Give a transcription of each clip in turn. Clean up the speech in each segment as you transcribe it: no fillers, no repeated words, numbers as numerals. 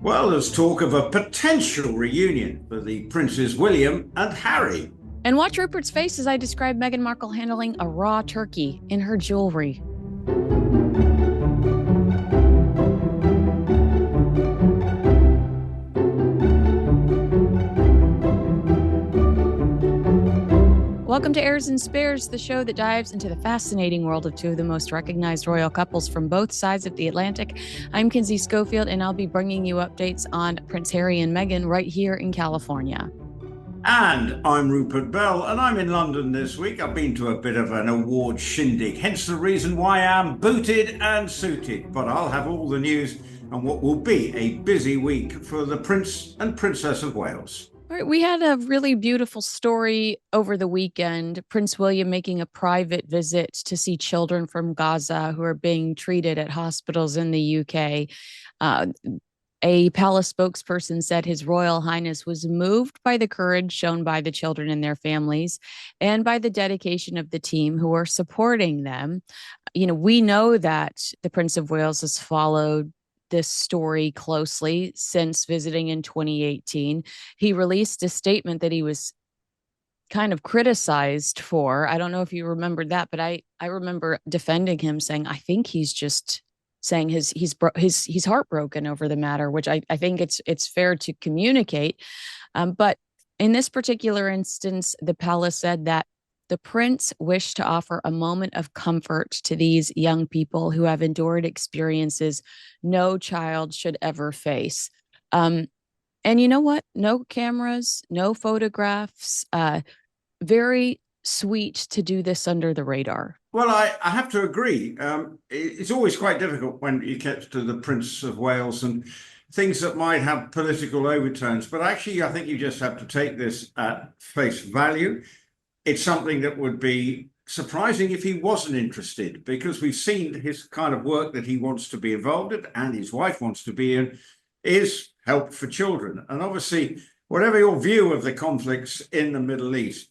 Well, there's talk of a potential reunion for the Princes William and Harry. And watch Rupert's face as I describe Meghan Markle handling a raw turkey in her jewelry. Welcome to Heirs and Spares, the show that dives into the fascinating world of two of the most recognized royal couples from both sides of the Atlantic. I'm Kinsey Schofield, and I'll be bringing you updates on Prince Harry and Meghan right here in California. And I'm Rupert Bell, and I'm in London this week. I've been to a bit of an award shindig, hence the reason why I'm booted and suited. But I'll have all the news and what will be a busy week for the Prince and Princess of Wales. All right, we had a really beautiful story over the weekend. Prince William making a private visit to see children from Gaza who are being treated at hospitals in the UK. Uh, a palace spokesperson said His Royal Highness was moved by the courage shown by the children and their families and by the dedication of the team who are supporting them. We know that the Prince of Wales has followed this story closely since visiting in 2018. He released a statement that he was kind of criticized for. I don't know if you remember that, but I remember defending him, saying I think he's just saying he's heartbroken over the matter, which I think it's fair to communicate. But in this particular instance, the palace said that the prince wished to offer a moment of comfort to these young people who have endured experiences no child should ever face. And you know what? No cameras, no photographs. Very sweet to do this under the radar. Well, I have to agree. It's always quite difficult when you get to the Prince of Wales and things that might have political overtones. But actually, I think you just have to take this at face value. It's something that would be surprising if he wasn't interested, because we've seen his kind of work that he wants to be involved in and his wife wants to be in is help for children. And obviously, whatever your view of the conflicts in the Middle East,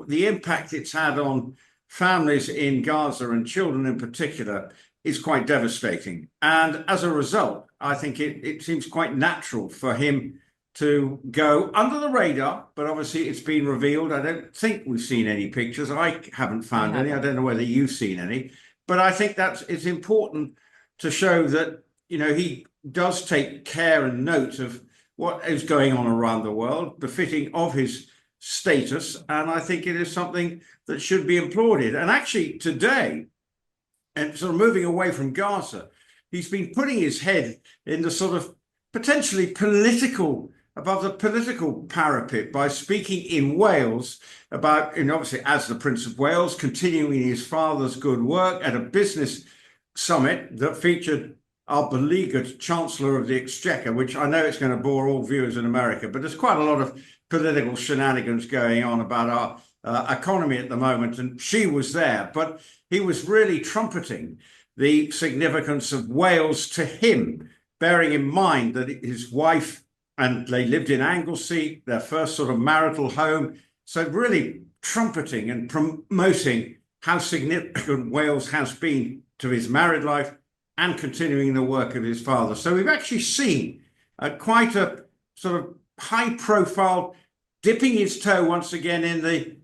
the impact it's had on families in Gaza and children in particular is quite devastating. And as a result, I think it seems quite natural for him to go under the radar, but obviously it's been revealed. I don't think we've seen any pictures. I haven't found any. I don't know whether you've seen any, but I think it's important to show that, he does take care and note of what is going on around the world, befitting of his status. And I think it is something that should be applauded. And actually today, and sort of moving away from Gaza, he's been putting his head in the sort of potentially above the political parapet by speaking in Wales about, and obviously as the Prince of Wales, continuing his father's good work at a business summit that featured our beleaguered Chancellor of the Exchequer, which I know it's going to bore all viewers in America, but there's quite a lot of political shenanigans going on about our economy at the moment, and she was there. But he was really trumpeting the significance of Wales to him, bearing in mind that his wife and they lived in Anglesey, their first sort of marital home. So really trumpeting and promoting how significant Wales has been to his married life and continuing the work of his father. So we've actually seen quite a sort of high profile dipping his toe once again in the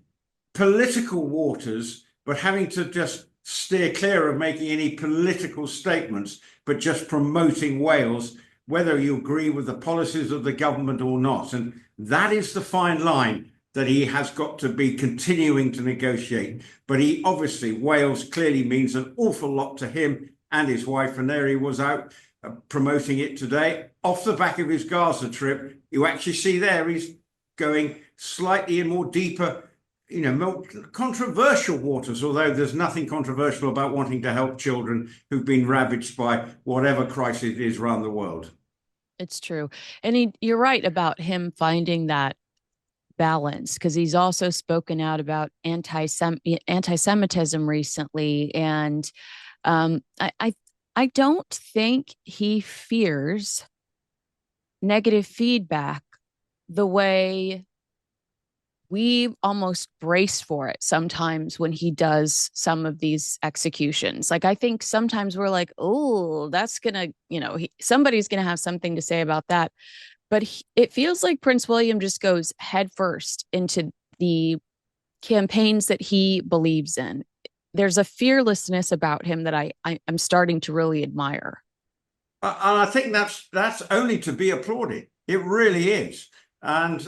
political waters, but having to just steer clear of making any political statements, but just promoting Wales, whether you agree with the policies of the government or not. And that is the fine line that he has got to be continuing to negotiate. But Wales clearly means an awful lot to him and his wife. And there he was out promoting it today off the back of his Gaza trip. You actually see there he's going slightly in more deeper, more controversial waters, although there's nothing controversial about wanting to help children who've been ravaged by whatever crisis it is around the world. It's true. And you're right about him finding that balance, because he's also spoken out about anti-Semitism recently. And I don't think he fears negative feedback the way we almost brace for it sometimes when he does some of these executions. Like, I think sometimes we're like, oh, that's gonna, somebody's gonna have something to say about that. But it feels like Prince William just goes headfirst into the campaigns that he believes in. There's a fearlessness about him that I'm starting to really admire. And I think that's only to be applauded. It really is. And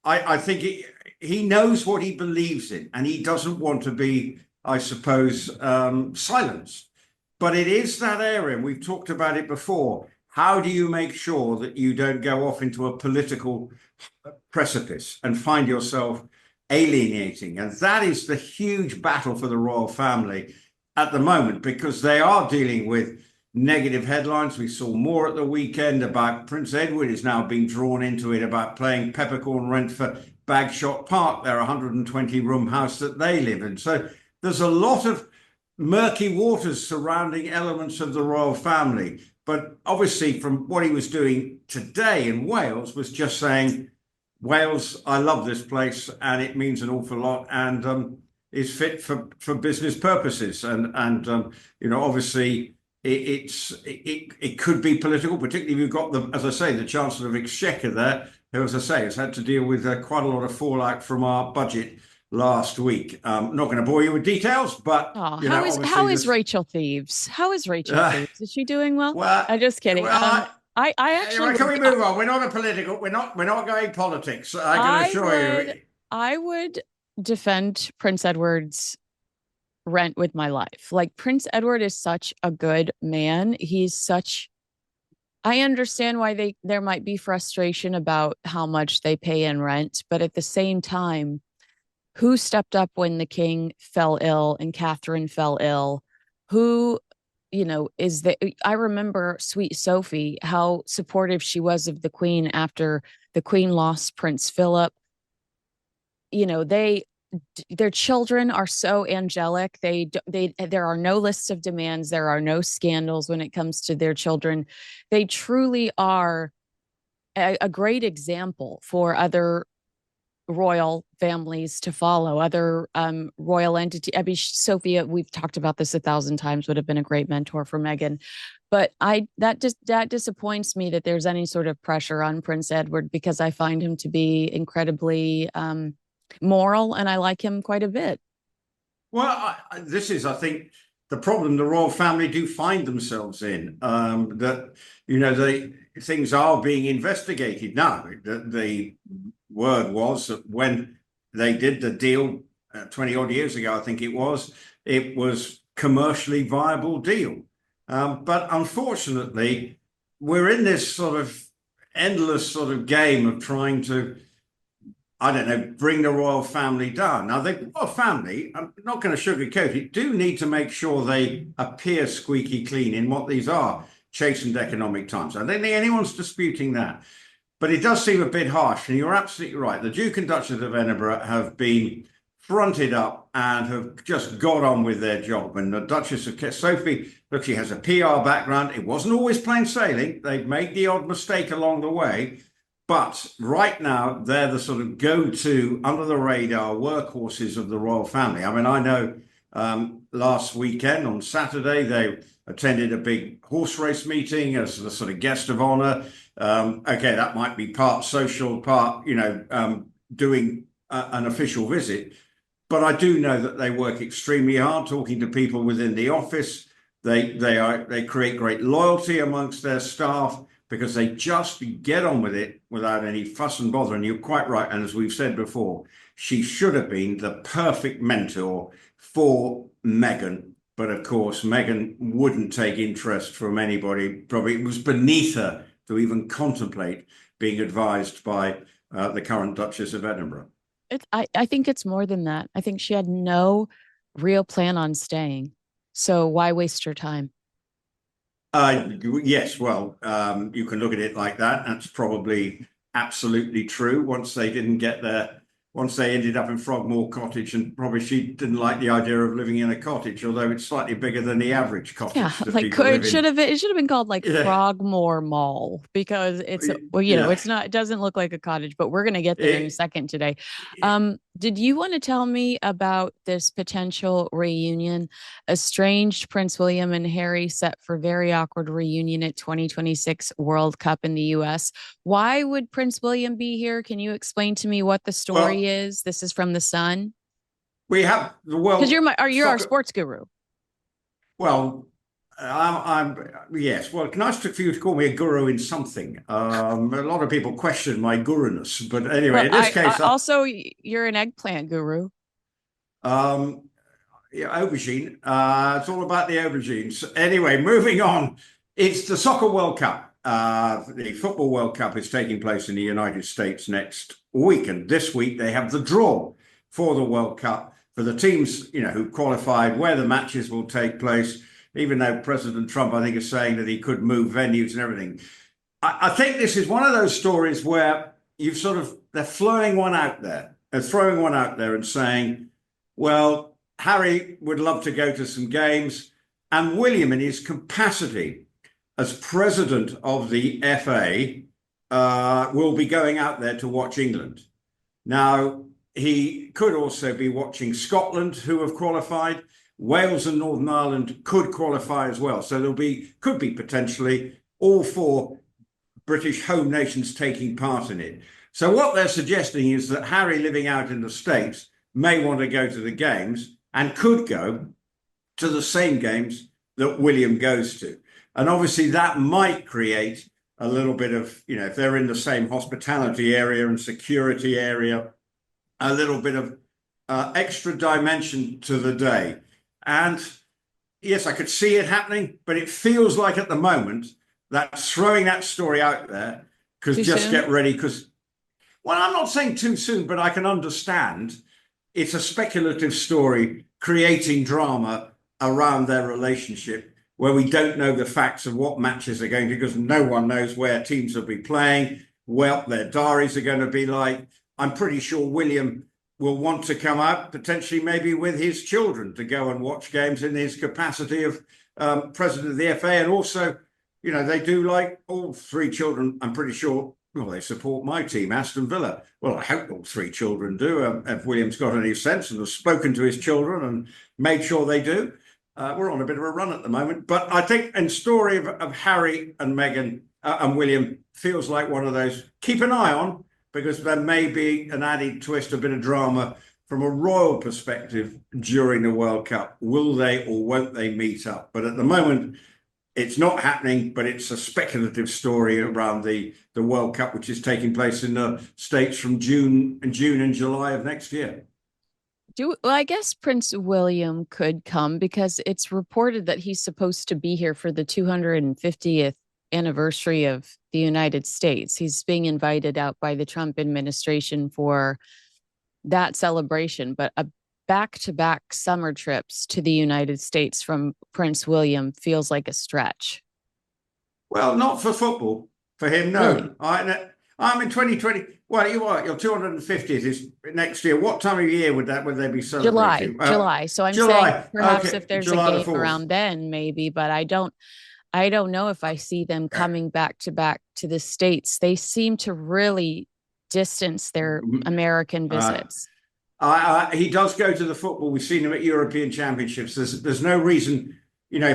I think he knows what he believes in, and he doesn't want to be, I suppose, silenced. But it is that area, we've talked about it before. How do you make sure that you don't go off into a political precipice and find yourself alienating? And that is the huge battle for the royal family at the moment, because they are dealing with negative headlines. We saw more at the weekend about Prince Edward is now being drawn into it about paying peppercorn rent for Bagshot Park, their 120 room house that they live in. So there's a lot of murky waters surrounding elements of the royal family. But obviously, from what he was doing today in Wales, was just saying, Wales, I love this place and it means an awful lot, and is fit for business purposes. And obviously, it could be political, particularly if you've got as I say, the Chancellor of Exchequer there, who, as I say, has had to deal with quite a lot of fallout from our budget last week. I'm not going to bore you with details, but Oh, obviously how is Rachel Thieves? How is Rachel Thieves? Is she doing well? well, I'm just kidding. well, I actually can would we move on? We're not a political. We're not going politics. I can I assure would you. I would defend Prince Edward's rent with my life. Like, Prince Edward is such a good man. I understand why there might be frustration about how much they pay in rent, but at the same time, who stepped up when the king fell ill and Catherine fell ill? Who, is the I remember sweet Sophie, how supportive she was of the queen after the queen lost Prince Philip. They their children are so angelic. There are no lists of demands, there are no scandals when it comes to their children. They truly are a great example for other royal families to follow, other royal entity. I mean, Sophia, we've talked about this 1,000 times, would have been a great mentor for Meghan. But that disappoints me that there's any sort of pressure on Prince Edward, because I find him to be incredibly moral, and I like him quite a bit. Well, this is, I think, the problem the royal family do find themselves in. That things are being investigated now. The word was that when they did the deal 20 odd years ago, I think it was commercially viable deal. But unfortunately, we're in this sort of endless sort of game of trying to, I don't know, bring the royal family down. Now, the royal family, I'm not going to sugarcoat it, do need to make sure they appear squeaky clean in what these are chastened economic times. I don't think anyone's disputing that. But it does seem a bit harsh, and you're absolutely right. The Duke and Duchess of Edinburgh have been fronted up and have just got on with their job. And the Duchess of Sophie, look, she has a PR background. It wasn't always plain sailing. They've made the odd mistake along the way. But right now, they're the sort of go-to, under-the-radar workhorses of the royal family. I mean, I know last weekend on Saturday, they attended a big horse race meeting as the sort of guest of honor. Okay, that might be part social, part, doing an official visit. But I do know that they work extremely hard, talking to people within the office. They create great loyalty amongst their staff, because they just get on with it without any fuss and bother. And you're quite right. And as we've said before, she should have been the perfect mentor for Meghan. But of course, Meghan wouldn't take interest from anybody. Probably it was beneath her to even contemplate being advised by the current Duchess of Edinburgh. I think it's more than that. I think she had no real plan on staying. So why waste her time? Yes, well, you can look at it like that. That's probably absolutely true. Once they didn't get once they ended up in Frogmore Cottage, and probably she didn't like the idea of living in a cottage, although it's slightly bigger than the average cottage Yeah, that like people live in. it should have been called like Yeah, Frogmore Mall because it's well, you know, yeah. it's not, it doesn't look like a cottage, but we're gonna get there in a It, second today. Did you want to tell me about this potential reunion? Estranged Prince William and Harry set for very awkward reunion at 2026 World Cup in the US. Why would Prince William be here? Can you explain to me what the story well, is? This is from the Sun. we have the Because World you're our Soccer. sports guru. Well, yes. Well, nice for you to call me a guru in something. A lot of people question my guruness, but Well, anyway, in this I case, also you're an eggplant guru. um, yeah, aubergine. It's all about the aubergines. Anyway, moving on. It's the Soccer World Cup. The Football World Cup is taking place in the United States next week, and this week they have the draw for the World Cup for the teams, who qualified, where the matches will take place. Even though President Trump, I think, is saying that he could move venues and everything. I think this is one of those stories where they're throwing one out there. They're throwing one out there and saying, well, Harry would love to go to some games, and William, in his capacity as president of the FA, will be going out there to watch England. Now, he could also be watching Scotland, who have qualified. Wales and Northern Ireland could qualify as well. So could be potentially all four British home nations taking part in it. So what they're suggesting is that Harry, living out in the States, may want to go to the games and could go to the same games that William goes to. And obviously that might create a little bit of, if they're in the same hospitality area and security area, a little bit of extra dimension to the day. And yes, I could see it happening, but it feels like at the moment that throwing that story out there, because just get ready, because, well, I'm not saying too soon, but I can understand it's a speculative story creating drama around their relationship where we don't know the facts of what matches are going to, because no one knows where teams will be playing, what their diaries are going to be like. I'm pretty sure William will want to come out, potentially maybe with his children, to go and watch games in his capacity of president of the FA. And also, they do, like all three children, I'm pretty sure, well, they support my team, Aston Villa. Well, I hope all three children do. If William's got any sense and has spoken to his children and made sure they do. We're on a bit of a run at the moment. But I think in story of Harry and Meghan and William feels like one of those, keep an eye on, because there may be an added twist, a bit of drama from a royal perspective during the World Cup. Will they or won't they meet up? But at the moment, it's not happening, but it's a speculative story around the World Cup, which is taking place in the States from June and July of next year. Well, I guess Prince William could come because it's reported that he's supposed to be here for the 250th anniversary of the United States. He's being invited out by the Trump administration for that celebration, but a back-to-back summer trips to the United States from Prince William feels like a stretch. Well, not for football. For him, no. Really? I'm in 2020. Well, your 250th is next year. What time of year would they be celebrating? July. So I'm July. saying perhaps Okay. if there's July a the game 4th. around then, maybe, but I don't know if I see them coming back to the States. They seem to really distance their American visits. He does go to the football. We've seen him at European Championships. There's no reason,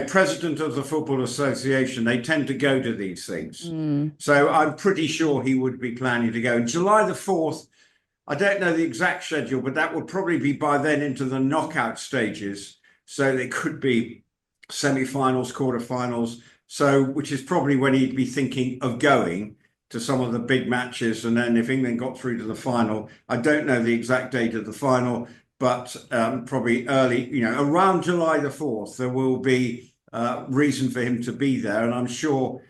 president of the Football Association, they tend to go to these things. So I'm pretty sure he would be planning to go. July the 4th, I don't know the exact schedule, but that would probably be by then into the knockout stages. So there could be semi-finals, quarterfinals. So, which is probably when he'd be thinking of going to some of the big matches. And then if England got through to the final, I don't know the exact date of the final, but probably early, around July the 4th, there will be reason for him to be there. And I'm sure,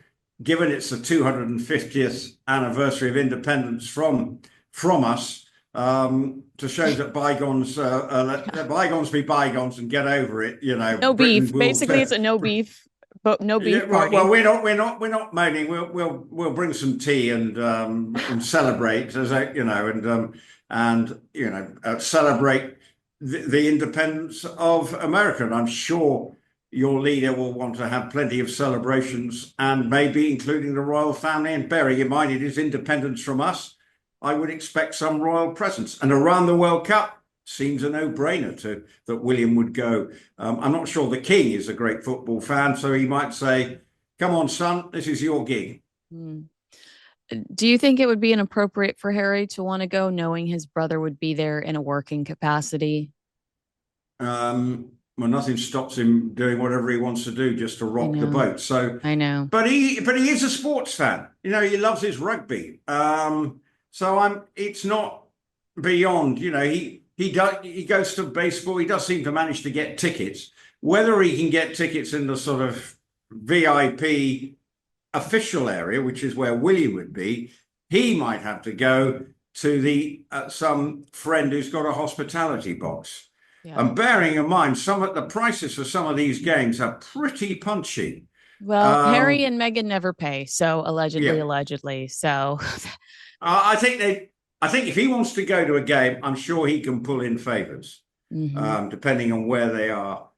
given it's the 250th anniversary of independence from us, to show that bygones, let bygones be bygones and get over it, No beef. Basically, it's a no beef but no Yeah, beef well, party. we're not moaning. We'll bring some tea and celebrate as a, celebrate the independence of America. And I'm sure your leader will want to have plenty of celebrations and maybe including the royal family. And bearing in mind it is independence from us, I would expect some royal presence. And around the World Cup seems a no-brainer to that William would go. I'm not sure the king is a great football fan, so he might say, "Come on, son, this is your gig." Hmm. Do you think it would be inappropriate for Harry to want to go, knowing his brother would be there in a working capacity? Well, nothing stops him doing whatever he wants to do just to I rock the know. boat. So, I know. but he is a sports fan. He loves his rugby. So it's not beyond. He goes to baseball. He does seem to manage to get tickets. Whether he can get tickets in the sort of VIP official area, which is where Willie would be, he might have to go to the some friend who's got a hospitality box. Yeah. And bearing in mind, some of the prices for some of these games are pretty punchy. Well, Harry Um, and Meghan never pay, so allegedly, yeah, allegedly. So, I think they. I think if he wants to go to a game, I'm sure he can pull in favours, mhm. depending on where they are.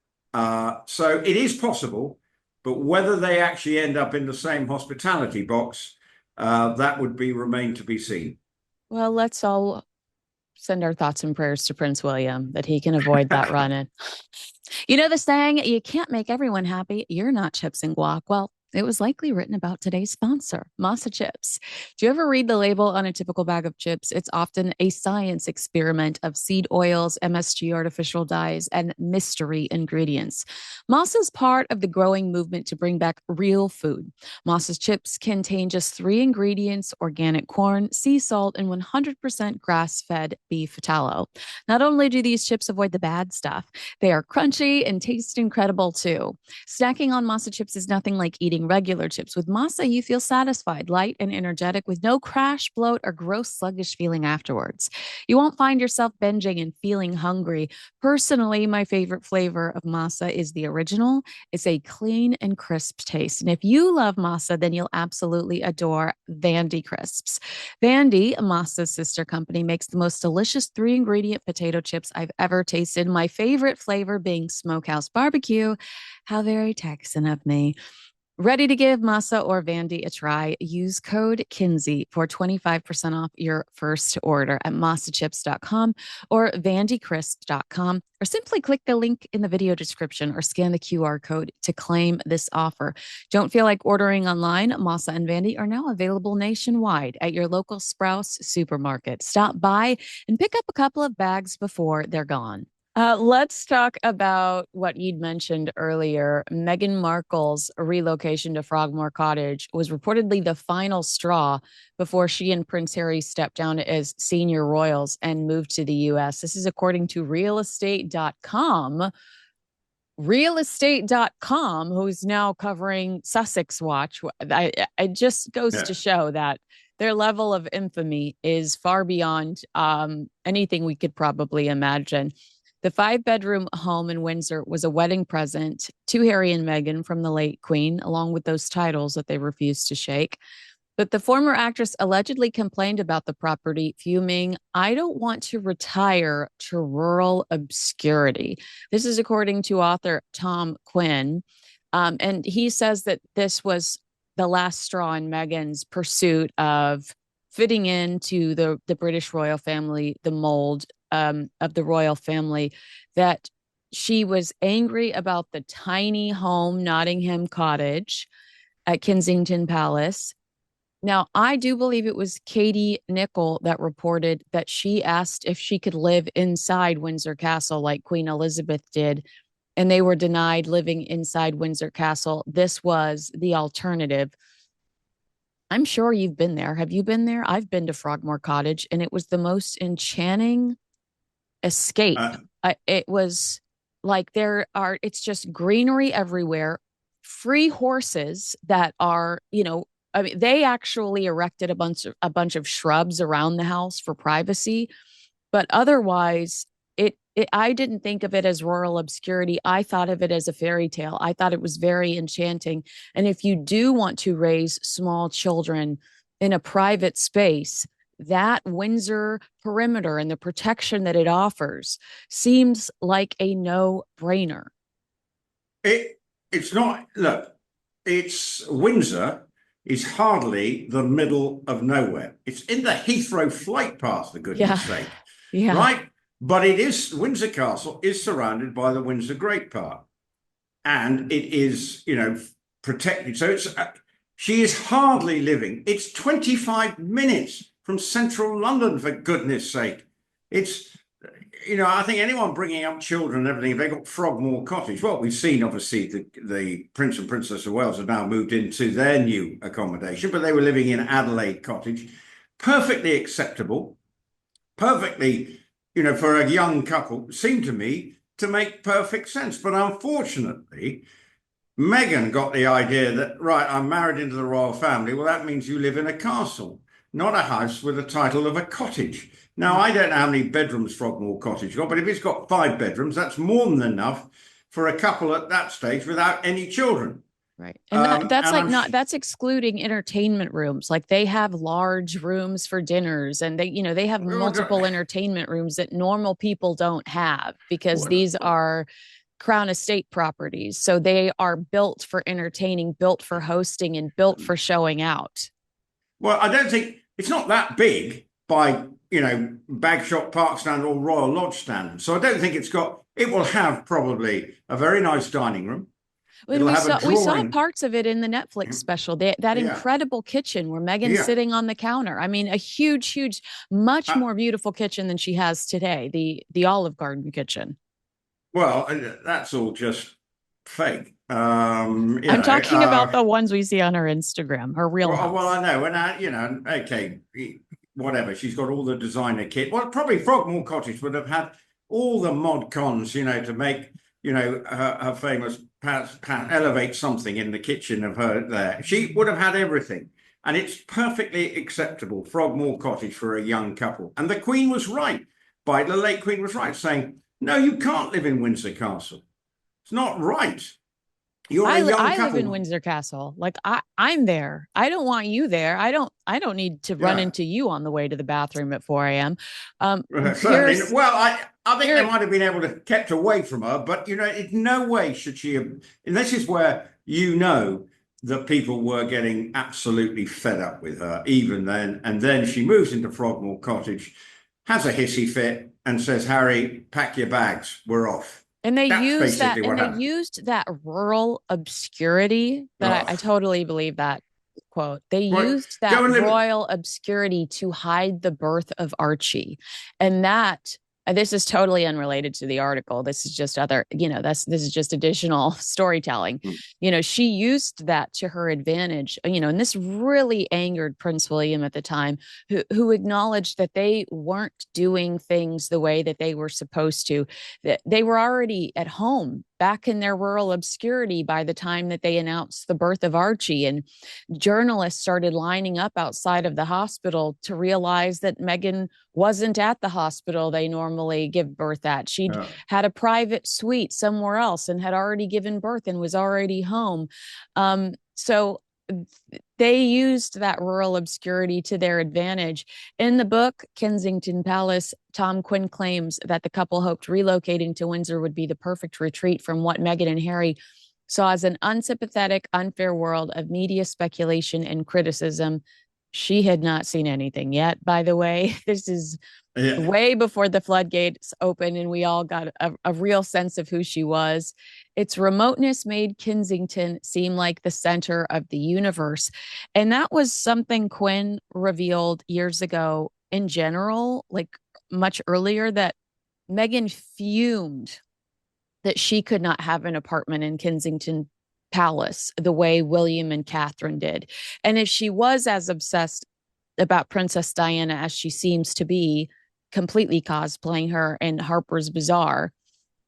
So it is possible, but whether they actually end up in the same hospitality box, that would be remain to be seen. Well, let's all send our thoughts and prayers to Prince William that he can avoid that run in. You know the saying, you can't make everyone happy. You're not chips and guac. Well, it was likely written about today's sponsor, Masa Chips. Do you ever read the label on a typical bag of chips? It's often a science experiment of seed oils, MSG artificial dyes, and mystery ingredients. Masa's part of the growing movement to bring back real food. Masa's chips contain just three ingredients: organic corn, sea salt, and 100% grass fed beef tallow. Not only do these chips avoid the bad stuff, they are crunchy and taste incredible too. Snacking on masa chips is nothing like eating regular chips. With masa, you feel satisfied, light, and energetic with no crash, bloat, or gross, sluggish feeling afterwards. You won't find yourself binging and feeling hungry. Personally, my favorite flavor of masa is the original. It's a clean and crisp taste. And if you love masa, then you'll absolutely adore Vandy Crisps. Vandy, Masa's sister company, makes the most delicious three ingredient potato chips I've ever tasted. My favorite flavor being smokehouse barbecue. How very Texan of me. Ready to give Masa or Vandy a try? Use code Kinsey for 25% off your first order at masachips.com or vandycrisp.com, or simply click the link in the video description or scan the QR code to claim this offer. Don't feel like ordering online? Masa and Vandy are now available nationwide at your local Sprouts supermarket. Stop by and pick up a couple of bags before they're gone. Let's talk about what you'd mentioned earlier. Meghan Markle's relocation to Frogmore Cottage was reportedly the final straw before she and Prince Harry stepped down as senior royals and moved to the US. This is according to realestate.com. Realestate.com, who's now covering Sussex Watch. It just goes Yeah. to show that their level of infamy is far beyond anything we could probably imagine. The five-bedroom home in Windsor was a wedding present to Harry and Meghan from the late Queen, along with those titles that they refused to shake. But the former actress allegedly complained about the property, fuming, "I don't want to retire to rural obscurity." This is according to author Tom Quinn. And he says that this was the last straw in Meghan's pursuit of fitting into the British royal family, the mold of the royal family, that she was angry about the tiny home, Nottingham Cottage at Kensington Palace. Now, I do believe it was Katie Nicholl that reported that she asked if she could live inside Windsor Castle like Queen Elizabeth did, and they were denied living inside Windsor Castle. This was the alternative. I'm sure you've been there. Have you been there? I've been to Frogmore Cottage, and it was the most enchanting escape. Uh, It was like it's just greenery everywhere, free horses that are, I mean, they actually erected a bunch of shrubs around the house for privacy, but otherwise, it I didn't think of it as royal obscurity. I thought of it as a fairy tale. I thought it was very enchanting. And if you do want to raise small children in a private space, that Windsor perimeter and the protection that it offers seems like a no-brainer. It's not, look, it's Windsor is hardly the middle of nowhere. It's in the Heathrow flight path, for Yeah. goodness sake, Yeah. right? But it is, Windsor Castle is surrounded by the Windsor Great Park, and it is, protected. So she is hardly living. It's 25 minutes from central London, for goodness sake. It's, I think anyone bringing up children and everything, if they got Frogmore Cottage, well, we've seen obviously the Prince and Princess of Wales have now moved into their new accommodation, but they were living in Adelaide Cottage, perfectly acceptable, perfectly, for a young couple, seemed to me to make perfect sense. But unfortunately, Meghan got the idea that, right, I'm married into the royal family. Well, that means you live in a castle, not a house with the title of a cottage. Now, I don't know how many bedrooms Frogmore Cottage got, but if it's got 5 bedrooms, that's more than enough for a couple at that stage without any children. Right. And that's like not that's excluding entertainment rooms. Like they have large rooms for dinners and they have multiple entertainment rooms that normal people don't have because these are Crown Estate properties. So they are built for entertaining, built for hosting, and built for showing out. Well, I don't think it's not that big by, Bagshot Park stand or Royal Lodge standards. So I don't think it will have probably a very nice dining room. When we saw parts of it in the Netflix special, that incredible kitchen where Meghan's sitting on the counter. I mean, a huge, much more beautiful kitchen than she has today, the Olive Garden kitchen. Well, that's all just fake. I'm talking about the ones we see on her Instagram, her real house. Well, I know, and okay, whatever. She's got all the designer kit. Well, probably Frogmore Cottage would have had all the mod cons, to make her famous elevate something in the kitchen of her there. She would have had everything. And it's perfectly acceptable, Frogmore Cottage, for a young couple. And the Queen was right. The late Queen was right, saying, no, you can't live in Windsor Castle. It's not right. I live in Windsor Castle. Like I'm there. I don't want you there. I don't need to run into you on the way to the bathroom at 4 a.m. Well, I think they might have been able to kept away from her, but in no way should she have. And this is where that people were getting absolutely fed up with her even then. And then she moves into Frogmore Cottage, has a hissy fit, and says, "Harry, pack your bags. We're off." And they used that rural obscurity that I totally believe that quote. They used that royal obscurity to hide the birth of Archie. And this is totally unrelated to the article. This is just this is just additional storytelling. She used that to her advantage, and this really angered Prince William at the time, who acknowledged that they weren't doing things the way that they were supposed to, that they were already at home back in their rural obscurity by the time that they announced the birth of Archie. And journalists started lining up outside of the hospital to realize that Meghan wasn't at the hospital they normally give birth at. She'd had a private suite somewhere else and had already given birth and was already home. So they used that rural obscurity to their advantage. In the book, Kensington Palace, Tom Quinn claims that the couple hoped relocating to Windsor would be the perfect retreat from what Meghan and Harry saw as an unsympathetic, unfair world of media speculation and criticism. She had not seen anything yet, by the way. This is way before the floodgates opened and we all got a real sense of who she was. Its remoteness made Kensington seem like the center of the universe. And that was something Quinn revealed years ago in general, like much earlier, that Meghan fumed that she could not have an apartment in Kensington Palace the way William and Catherine did. And if she was as obsessed about Princess Diana as she seems to be, completely cosplaying her in Harper's Bazaar,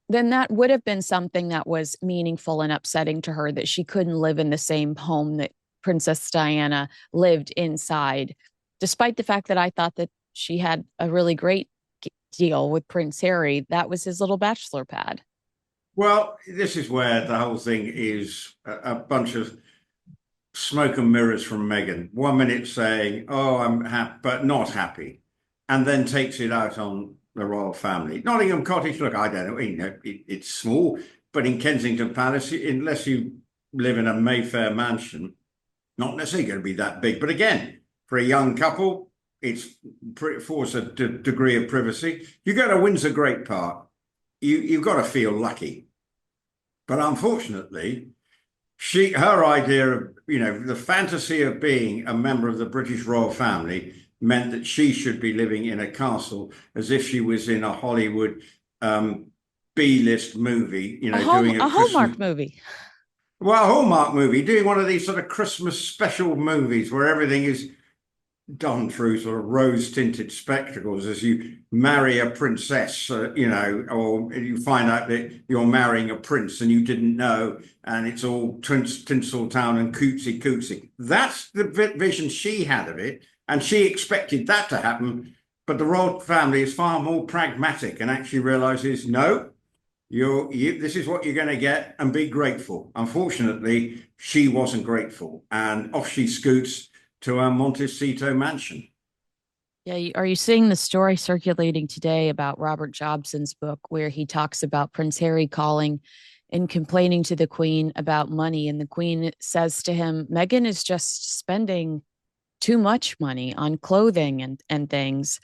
then that would have been something that was meaningful and upsetting to her, that she couldn't live in the same home that Princess Diana lived inside, despite the fact that I thought that she had a really great deal with Prince Harry. That was his little bachelor pad. Well, this is where the whole thing is a bunch of smoke and mirrors from Meghan. 1 minute saying, "Oh, I'm happy," but not happy, and then takes it out on the royal family. Nottingham Cottage. Look, I don't know. It's small, but in Kensington Palace, unless you live in a Mayfair mansion, not necessarily going to be that big. But again, for a young couple, it's affords a degree of privacy. You go to Windsor Great Park, you've got to feel lucky. But unfortunately, her idea of, the fantasy of being a member of the British royal family meant that she should be living in a castle as if she was in a Hollywood B-list movie, doing A a Christmas. Hallmark movie. Well, a Hallmark movie, doing one of these sort of Christmas special movies where everything is done through sort of rose-tinted spectacles as you marry a princess, or you find out that you're marrying a prince and you didn't know, and it's all Tinseltown and cootsy cootsy. That's the vision she had of it, and she expected that to happen. But the royal family is far more pragmatic and actually realizes, no, this is what you're going to get, and be grateful. Unfortunately, she wasn't grateful, and off she scoots to our Montecito mansion. Yeah, are you seeing the story circulating today about Robert Jobson's book where he talks about Prince Harry calling and complaining to the Queen about money? And the Queen says to him, Meghan is just spending too much money on clothing and things.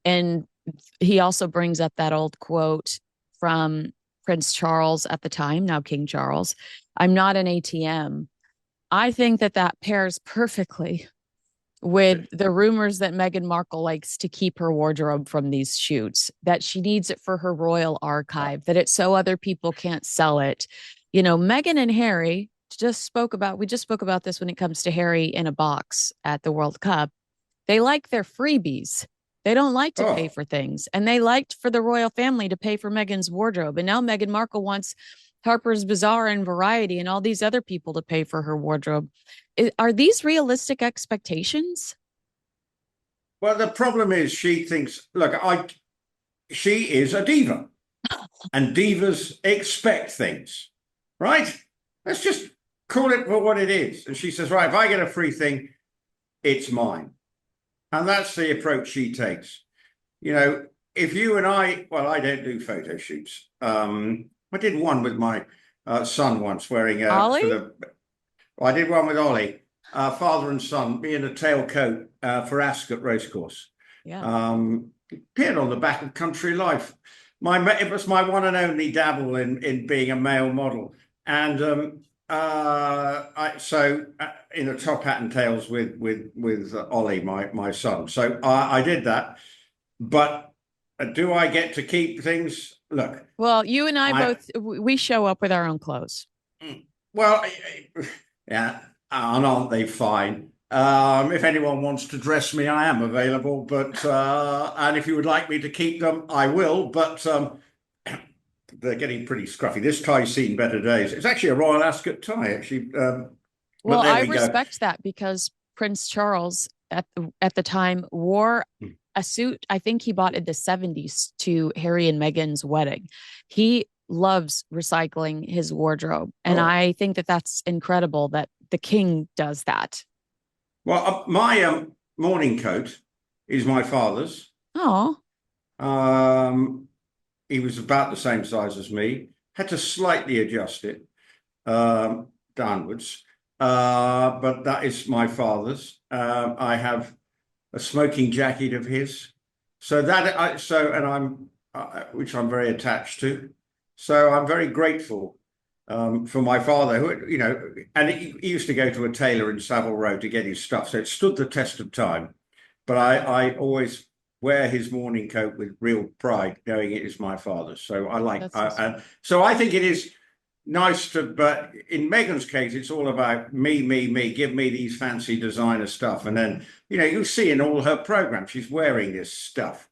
And he also brings up that old quote from Prince Charles at the time, now King Charles, "I'm not an ATM." I think that pairs perfectly with the rumors that Meghan Markle likes to keep her wardrobe from these shoots, that she needs it for her royal archive, that it's so other people can't sell it. Meghan and Harry we just spoke about this when it comes to Harry in a box at the World Cup. They like their freebies. They don't like to pay for things. And they liked for the royal family to pay for Meghan's wardrobe. And now Meghan Markle wants Harper's Bazaar and Variety and all these other people to pay for her wardrobe. Are these realistic expectations? Well, the problem is she thinks, look, she is a diva, and divas expect things, right? Let's just call it for what it is. And she says, right, if I get a free thing, it's mine. And that's the approach she takes. If you and I don't do photo shoots. I did one with my son once wearing Ollie? I did one with Ollie, father and son, me in a tailcoat for Ascot Racecourse. Yeah. Appeared on the back of Country Life. It was my one and only dabble in being a male model, and in a top hat and tails with Ollie, my son. So I did that, but do I get to keep things? Look, well, you and I both, we show up with our own clothes. Well, yeah, and aren't they fine? If anyone wants to dress me, I am available. But and if you would like me to keep them, I will. But they're getting pretty scruffy. This tie's seen better days. It's actually a Royal Ascot tie, actually. Well, I respect that because Prince Charles at the time wore a suit I think he bought in the 70s to Harry and Meghan's wedding. He loves recycling his wardrobe, and I think that that's incredible that the king does that. Well, my morning coat is my father's. Oh. He was about the same size as me. Had to slightly adjust it downwards, but that is my father's. I have a smoking jacket of his, which I'm very attached to. So I'm very grateful for my father, who, and he used to go to a tailor in Savile Row to get his stuff, so it stood the test of time. But I always wear his morning coat with real pride, knowing it is my father's. So so I think it is nice but in Meghan's case, it's all about me, give me these fancy designer stuff. And then, you'll see in all her programs, she's wearing this stuff,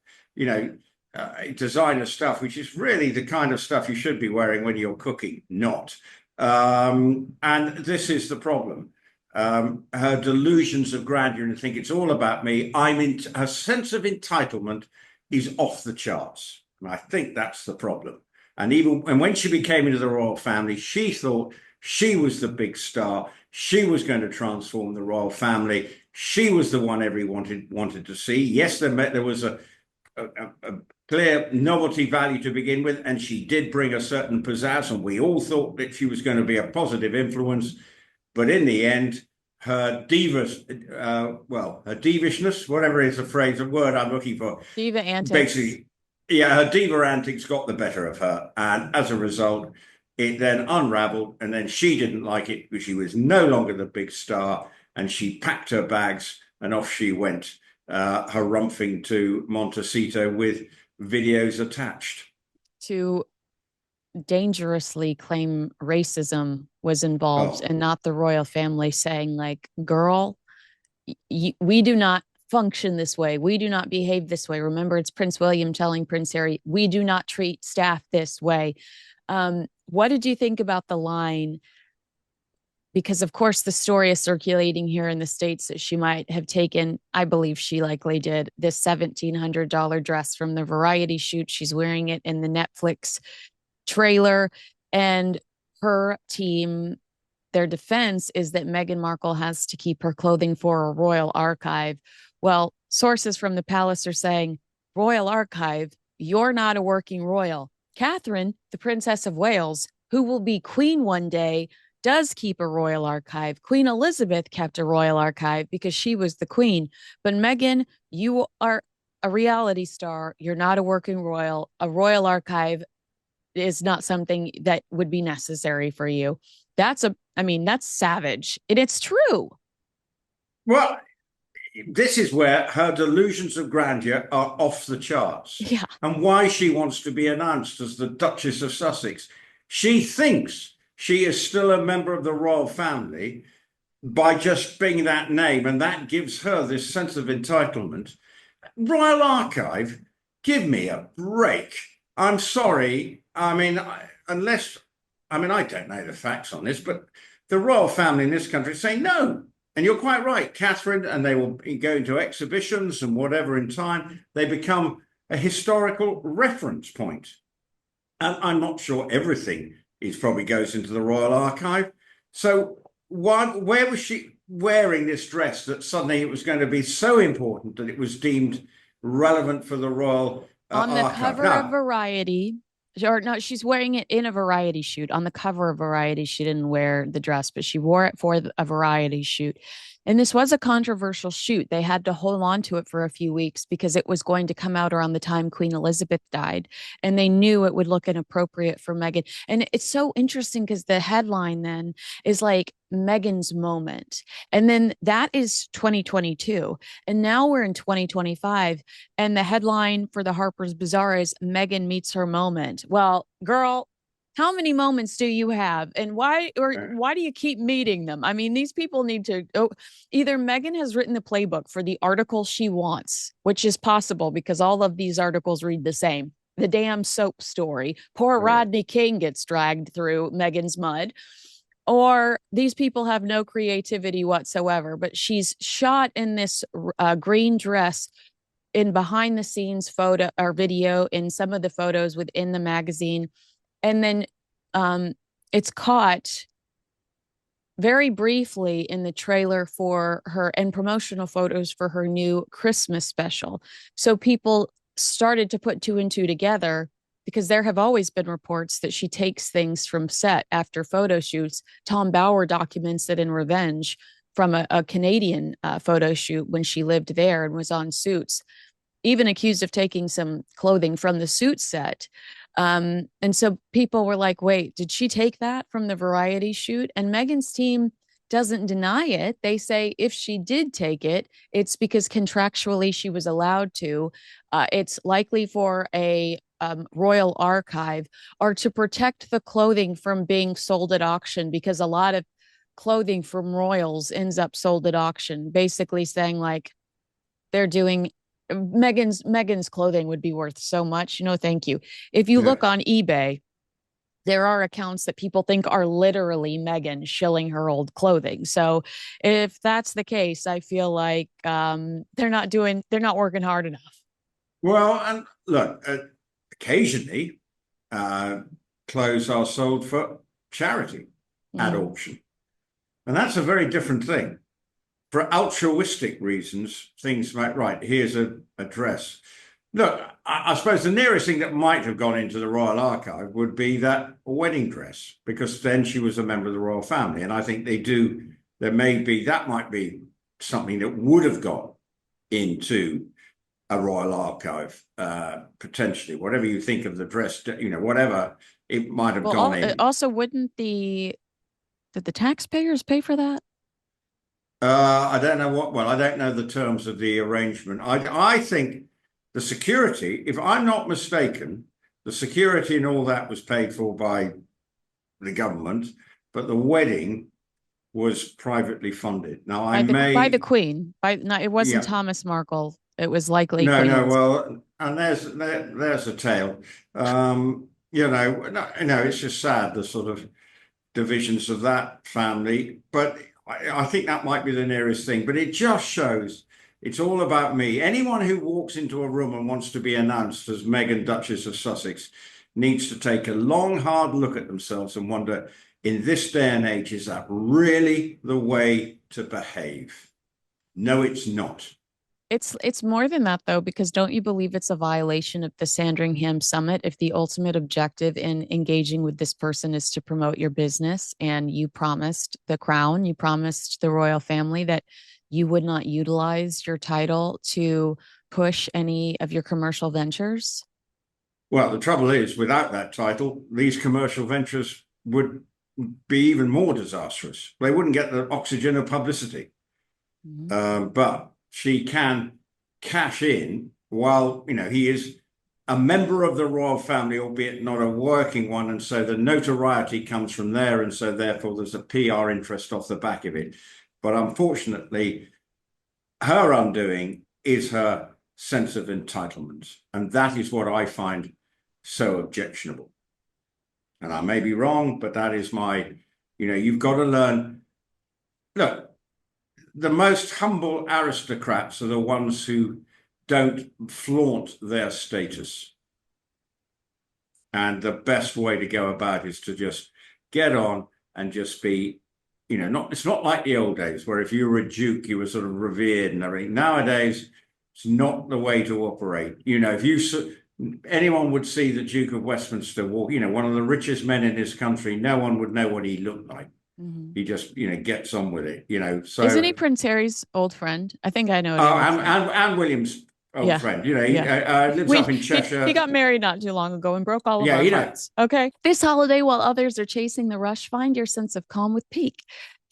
designer stuff, which is really the kind of stuff you should be wearing when you're cooking, not. And this is the problem. Her delusions of grandeur and think it's all about me. Her sense of entitlement is off the charts. And I think that's the problem. And when she became into the royal family, she thought she was the big star. She was going to transform the royal family. She was the one everyone wanted to see. Yes, there was a clear novelty value to begin with, and she did bring a certain pizzazz, and we all thought that she was going to be a positive influence. But in the end, her her divishness, whatever is the word I'm looking for, Diva antics. basically, yeah, her diva antics got the better of her, and as a result, it then unraveled, and then she didn't like it because she was no longer the big star, and she packed her bags and off she went, harumphing to Montecito with videos attached. To dangerously claim racism was involved Oh, and not the royal family saying like, girl, we do not function this way. We do not behave this way. Remember, it's Prince William telling Prince Harry, we do not treat staff this way. What did you think about the line? Because of course the story is circulating here in the States that she might have taken, I believe she likely did, this $1,700 dress from the variety shoot. She's wearing it in the Netflix trailer, and her team, their defense is that Meghan Markle has to keep her clothing for a royal archive. Well, sources from the palace are saying, royal archive, you're not a working royal. Catherine, the Princess of Wales, who will be queen one day, does keep a royal archive. Queen Elizabeth kept a royal archive because she was the queen. But Meghan, you are a reality star. You're not a working royal. A royal archive is not something that would be necessary for you. That's savage. And it's true. well, this is where her delusions of grandeur are off the charts, Yeah. and why she wants to be announced as the Duchess of Sussex. She thinks she is still a member of the royal family by just being that name, and that gives her this sense of entitlement. Royal Archive, give me a break. I'm sorry. I don't know the facts on this, but the royal family in this country say no. And you're quite right, Catherine, and they will go into exhibitions and whatever in time. They become a historical reference point. And I'm not sure everything is probably goes into the Royal Archive. So where was she wearing this dress that suddenly it was going to be so important that it was deemed relevant for the Royal On the Archive? cover of Variety, or no, she's wearing it in a variety shoot. On the cover of Variety, she didn't wear the dress, but she wore it for a variety shoot. And this was a controversial shoot. They had to hold on to it for a few weeks because it was going to come out around the time Queen Elizabeth died. And they knew it would look inappropriate for Meghan. And it's so interesting because the headline then is like Meghan's moment. And then that is 2022. And now we're in 2025. And the headline for the Harper's Bazaar is Meghan meets her moment. Well, girl, how many moments do you have, and why do you keep meeting them? I mean, these people need to either Meghan has written the playbook for the article she wants, which is possible because all of these articles read the same. The damn soap story. Poor Rodney King gets dragged through Meghan's mud. Or these people have no creativity whatsoever, but she's shot in this green dress in behind the scenes photo or video in some of the photos within the magazine. And then it's caught very briefly in the trailer for her and promotional photos for her new Christmas special. So people started to put two and two together because there have always been reports that she takes things from set after photo shoots. Tom Bauer documents it in Revenge from a Canadian photo shoot when she lived there and was on Suits, even accused of taking some clothing from the suit set. And so people were like, wait, did she take that from the variety shoot? And Meghan's team doesn't deny it. They say if she did take it, it's because contractually she was allowed to. It's likely for a royal archive or to protect the clothing from being sold at auction, because a lot of clothing from royals ends up sold at auction, basically saying like they're doing Meghan's clothing would be worth so much. No, thank you. If you Yeah. look on eBay, there are accounts that people think are literally Meghan shilling her old clothing. So if that's the case, I feel like they're not working hard enough. Well, and look, occasionally uh, clothes are sold for charity at Mm. auction, and that's a very different thing. For altruistic reasons, things like, right, here's a dress. Look, I suppose the nearest thing that might have gone into the Royal Archive would be that wedding dress, because then she was a member of the royal family. And I think there may be, that might be something that would have gone into a royal archive, potentially. Whatever you think of the dress, whatever it might have gone in. Also, wouldn't did the taxpayers pay for that? I don't know well, I don't know the terms of the arrangement. I think the security, if I'm not mistaken, the security and all that was paid for by the government, but the wedding was privately funded. Now I By the may, Queen. By no, it wasn't yeah, Thomas Markle. It was likely no, Queen no, Elizabeth. well, and there's a tale. No, it's just sad the sort of divisions of that family. But I think that might be the nearest thing. But it just shows it's all about me. Anyone who walks into a room and wants to be announced as Meghan, Duchess of Sussex, needs to take a long, hard look at themselves and wonder, in this day and age, is that really the way to behave? No, it's not. It's more than that though, because don't you believe it's a violation of the Sandringham Summit if the ultimate objective in engaging with this person is to promote your business and you promised the crown, you promised the royal family that you would not utilize your title to push any of your commercial ventures? Well, the trouble is, without that title, these commercial ventures would be even more disastrous. They wouldn't get the oxygen of publicity. Mhm. But she can cash in while, he is a member of the royal family, albeit not a working one. And so the notoriety comes from there. And so therefore there's a PR interest off the back of it. But unfortunately, her undoing is her sense of entitlement. And that is what I find so objectionable. And I may be wrong, but that is you've got to learn. Look, the most humble aristocrats are the ones who don't flaunt their status. And the best way to go about is to just get on and just be, it's not like the old days where if you were a duke, you were sort of revered and everything. Nowadays, it's not the way to operate. If anyone would see the Duke of Westminster walk, one of the richest men in this country, no one would know what he looked like. Mhm. He just, gets on with it. Isn't he So, Prince Harry's old friend? I think I know it oh, is. and William's old Yeah. friend, he Yeah. lives We up in he Cheshire. got married not too long ago and broke all of Yeah, our hearts. Okay. This holiday, while others are chasing the rush, find your sense of calm with Peak.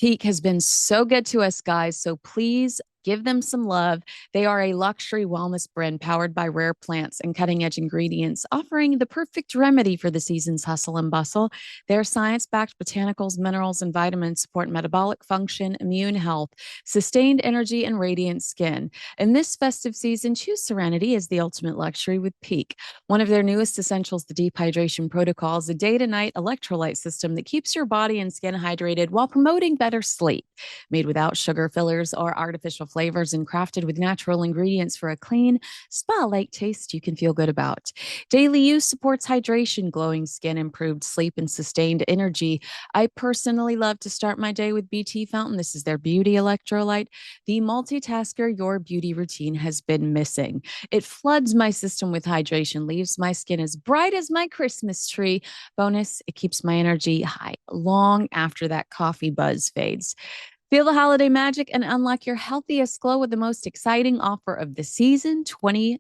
Peak has been so good to us, guys. So please give them some love. They are a luxury wellness brand powered by rare plants and cutting edge ingredients, offering the perfect remedy for the season's hustle and bustle. Their science backed botanicals, minerals, and vitamins support metabolic function, immune health, sustained energy, and radiant skin. In this festive season, choose serenity as the ultimate luxury with Peak. One of their newest essentials, the deep hydration protocol, is a day to night electrolyte system that keeps your body and skin hydrated while promoting better sleep. Made without sugar fillers or artificial flavors and crafted with natural ingredients for a clean, spa like taste you can feel good about. Daily use supports hydration, glowing skin, improved sleep, and sustained energy. I personally love to start my day with BT Fountain. This is their beauty electrolyte, the multitasker your beauty routine has been missing. It floods my system with hydration, leaves my skin as bright as my Christmas tree. Bonus, it keeps my energy high long after that coffee buzz fades. Feel the holiday magic and unlock your healthiest glow with the most exciting offer of the season, 20%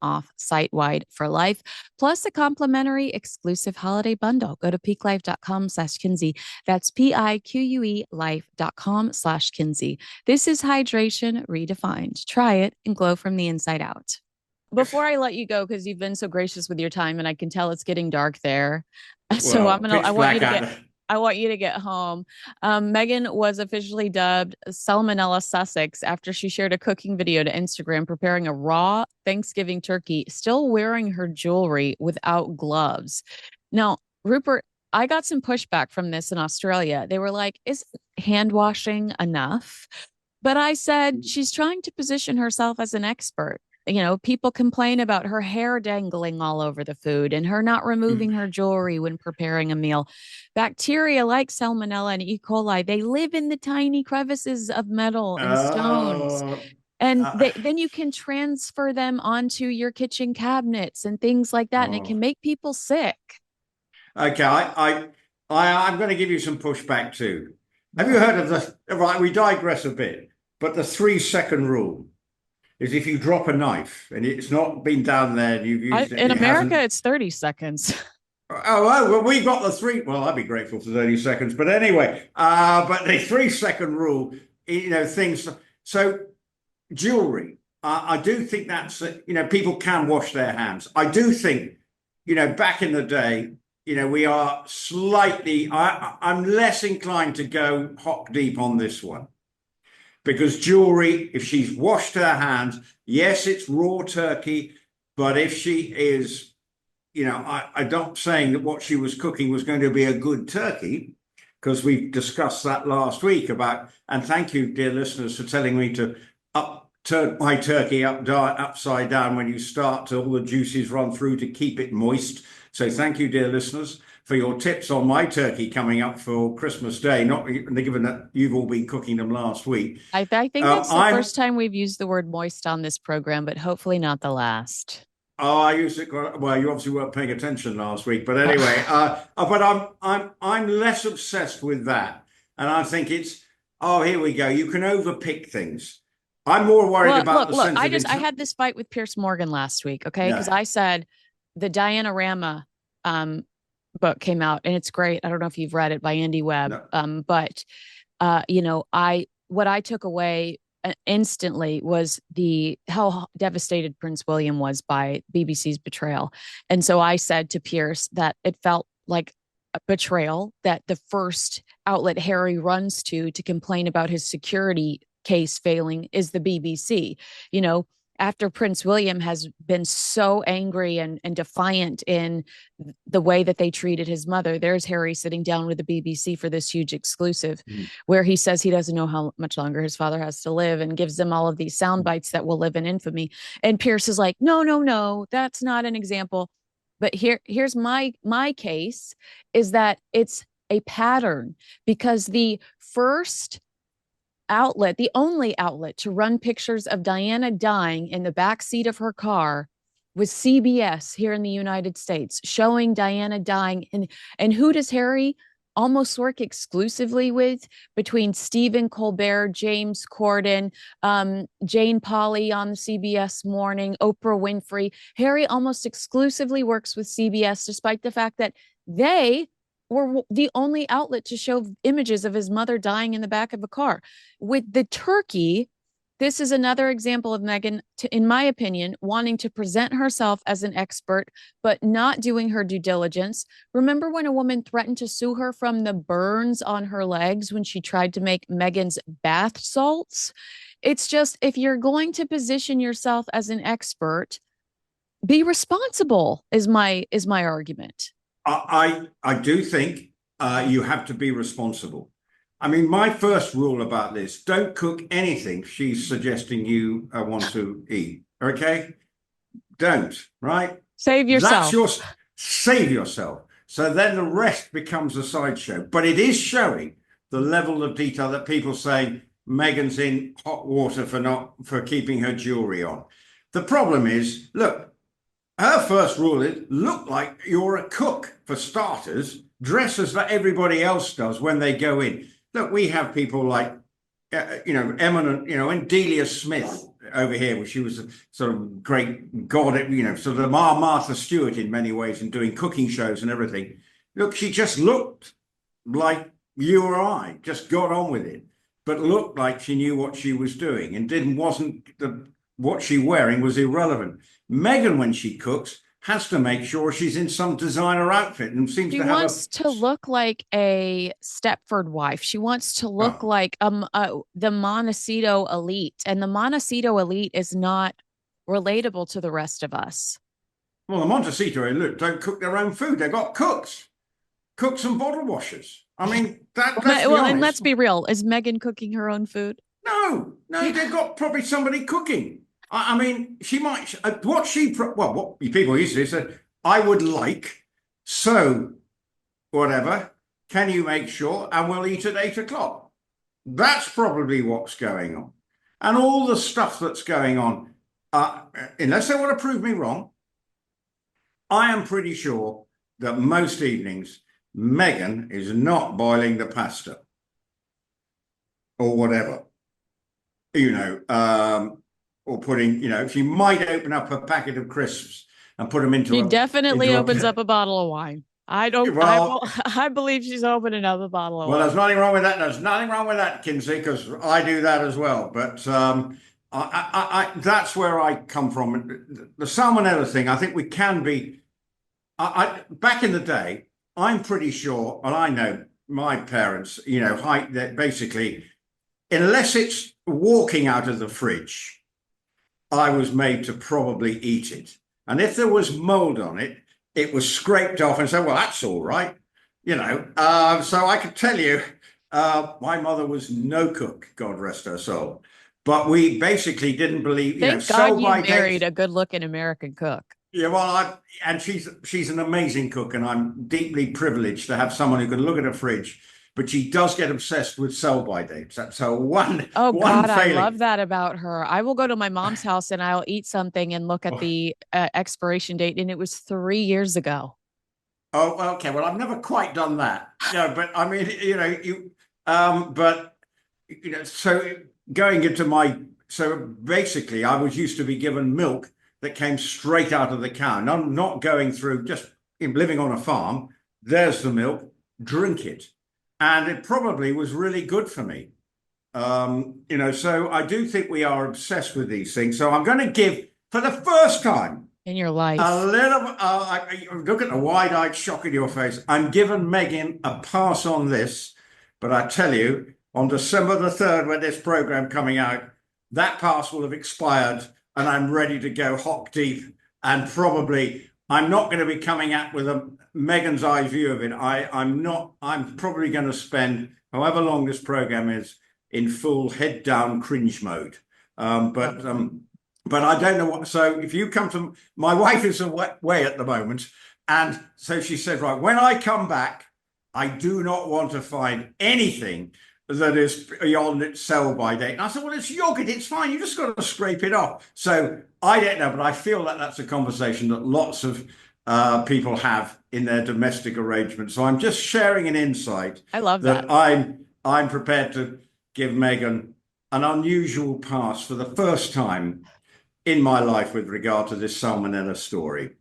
off site-wide for life, plus a complimentary exclusive holiday bundle. Go to peaklife.com/Kinsey. That's PIQUE life.com/Kinsey. This is hydration redefined. Try it and glow from the inside out. Before I let you go, because you've been so gracious with your time and I can tell it's getting dark there. So Well, pitch black out. I want you to get home. Meghan was officially dubbed Salmonella Sussex after she shared a cooking video to Instagram preparing a raw Thanksgiving turkey, still wearing her jewelry without gloves. Now, Rupert, I got some pushback from this in Australia. They were like, is hand washing enough? But I said she's trying to position herself as an expert. people complain about her hair dangling all over the food and her not removing her jewelry when preparing a meal. Bacteria like Salmonella and E. coli, they live in the tiny crevices of metal and stones. Uh, And uh, then you can transfer them onto your kitchen cabinets and things like that. And it oh. can make people sick. Okay, I'm going to give you some pushback too. Have you heard of right, we digress a bit, but the 3 second rule is if you drop a knife and it's not been down there and you've used it In and it America, hasn't. it's 30 seconds. Well, we got the three. Well, I'd be grateful for 30 seconds. But anyway, but the 3 second rule, things. So jewelry, I do think that's, people can wash their hands. I do think, back in the day, we are slightly, I'm less inclined to go hop deep on this one because jewelry, if she's washed her hands, yes, it's raw turkey, but if she is, I'm not saying that what she was cooking was going to be a good turkey because we discussed that last week and thank you, dear listeners, for telling me to turn my turkey upside down when you start to all the juices run through to keep it moist. So thank you, dear listeners, for your tips on my turkey coming up for Christmas Day, not given that you've all been cooking them last week. I think that's the first time we've used the word moist on this program, but hopefully not the last. Oh, I used it. Well, you obviously weren't paying attention last week, but anyway. But I'm less obsessed with that, and I think here we go. You can overpick things. I'm more worried about the sense of I had this fight with Piers Morgan last week, okay? Because Yeah. I said the Diana Rama book came out and it's great. I don't know if you've read it by Andy Webb. No. But what I took away instantly was how devastated Prince William was by BBC's betrayal. And so I said to Piers that it felt like a betrayal that the first outlet Harry runs to complain about his security case failing is the BBC. After Prince William has been so angry and defiant in the way that they treated his mother, there's Harry sitting down with the BBC for this huge exclusive where he says he doesn't know how much longer his father has to live and gives them all of these sound bites that will live in infamy. And Pierce is like, no, that's not an example. But here's my case is that it's a pattern because the only outlet to run pictures of Diana dying in the back seat of her car was CBS here in the United States, showing Diana dying. And who does Harry almost work exclusively with between Stephen Colbert, James Corden, Jane Pauley on the CBS Morning, Oprah Winfrey? Harry almost exclusively works with CBS, despite the fact that they were the only outlet to show images of his mother dying in the back of a car. With the turkey, this is another example of Meghan, in my opinion, wanting to present herself as an expert, but not doing her due diligence. Remember when a woman threatened to sue her from the burns on her legs when she tried to make Meghan's bath salts? It's just, if you're going to position yourself as an expert, be responsible is my argument. I do think you have to be responsible. I mean, my first rule about this, don't cook anything she's suggesting you want to eat. Okay? Don't, right? Save yourself. Save yourself. So then the rest becomes a sideshow. But it is showing the level of detail that people saying Meghan's in hot water for keeping her jewelry on. The problem is, look, her first rule is look like you're a cook for starters, dress as everybody else does when they go in. Look, we have people like, eminent, and Delia Smith over here, where she was a sort of great god, sort of Martha Stewart in many ways and doing cooking shows and everything. Look, she just looked like you or I, just got on with it, but looked like she knew what she was doing and what she wearing was irrelevant. Meghan, when she cooks, has to make sure she's in some designer outfit and seems she to have wants to look like a Stepford wife. She wants to look like the Montecito elite, and the Montecito elite is not relatable to the rest of us. Well, the Montecito elite don't cook their own food. They've got cooks and bottle washers. I mean, and let's be real. Is Meghan cooking her own food? No, they've got probably somebody cooking. I mean, she might, what people used to say, I would like, so whatever, can you make sure? And we'll eat at 8 o'clock. That's probably what's going on. And all the stuff that's going on, unless they want to prove me wrong, I am pretty sure that most evenings, Meghan is not boiling the pasta or whatever, or putting, she might open up a packet of crisps and put them She definitely opens up a bottle of wine. Well, I believe she's opening up a bottle of wine. There's nothing wrong with that. There's nothing wrong with that, Kinsey, because I do that as well. But that's where I come from. The salmonella thing, I think we can be. Back in the day, I'm pretty sure, and I know my parents, that basically, unless it's walking out of the fridge, I was made to probably eat it. And if there was mold on it, it was scraped off and said, well, that's all right. So I could tell you, my mother was no cook, God rest her soul. But we basically didn't believe, Thank God you married a good-looking American cook. Yeah, well, and she's an amazing cook, and I'm deeply privileged to have someone who can look at a fridge. But she does get obsessed with sell-by dates. That's her one. Oh God, failing. I love that about her. I will go to my mom's house and I'll eat something and look at the expiration date, and it was 3 years ago. Oh, okay. Well, I've never quite done that. But I mean, so going into so basically, I was used to be given milk that came straight out of the cow. Not going through, just living on a farm. There's the milk. Drink it. And it probably was really good for me. So I do think we are obsessed with these things. So I'm going to give, for the first time in your life, a little, look at the wide-eyed shock in your face. I'm giving Meghan a pass on this, but I tell you, on December the 3rd, when this program coming out, that pass will have expired and I'm ready to go hock deep, and probably I'm not going to be coming out with a Meghan's eye view of it. I'm probably going to spend however long this program is in full head down cringe mode. But I don't know what. So if you come to, my wife is away at the moment, and so she said, right, when I come back, I do not want to find anything that is beyond its sell-by date. And I said, well, it's yogurt. It's fine. You just got to scrape it off. So I don't know, but I feel that that's a conversation that lots of people have in their domestic arrangements. So I'm just sharing an insight. I love that. I'm prepared to give Meghan an unusual pass for the first time in my life with regard to this salmonella story.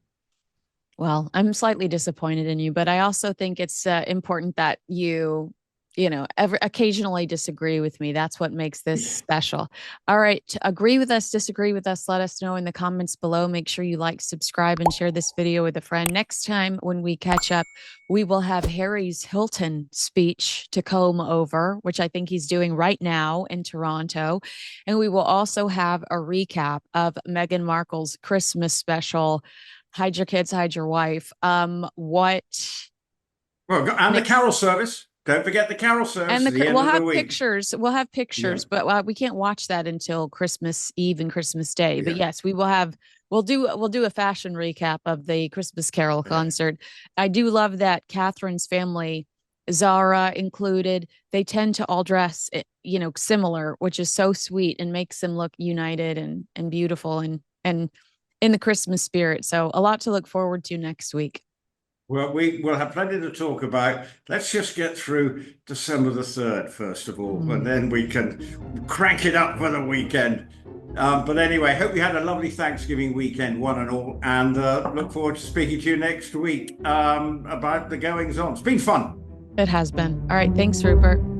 Well, I'm slightly disappointed in you, but I also think it's important that you occasionally disagree with me. That's what makes this special. All right. Agree with us, disagree with us. Let us know in the comments below. Make sure you like, subscribe, and share this video with a friend. Next time when we catch up, we will have Harry's Hilton speech to comb over, which I think he's doing right now in Toronto. And we will also have a recap of Meghan Markle's Christmas special. Hide your kids, hide your wife. And the carol service. Don't forget the carol service. And we'll have pictures. We'll have pictures, but we can't watch that until Christmas Eve and Christmas Day. But yes, we'll do a fashion recap of the Christmas Carol concert. I do love that Catherine's family, Zara included, they tend to all dress, similar, which is so sweet and makes them look united and beautiful and in the Christmas spirit. So a lot to look forward to next week. Well, we will have plenty to talk about. Let's just get through December the 3rd, first of all, and then we can crank it up for the weekend. But anyway, hope you had a lovely Thanksgiving weekend, one and all, and look forward to speaking to you next week about the goings-on. It's been fun. It has been. All right. Thanks, Rupert.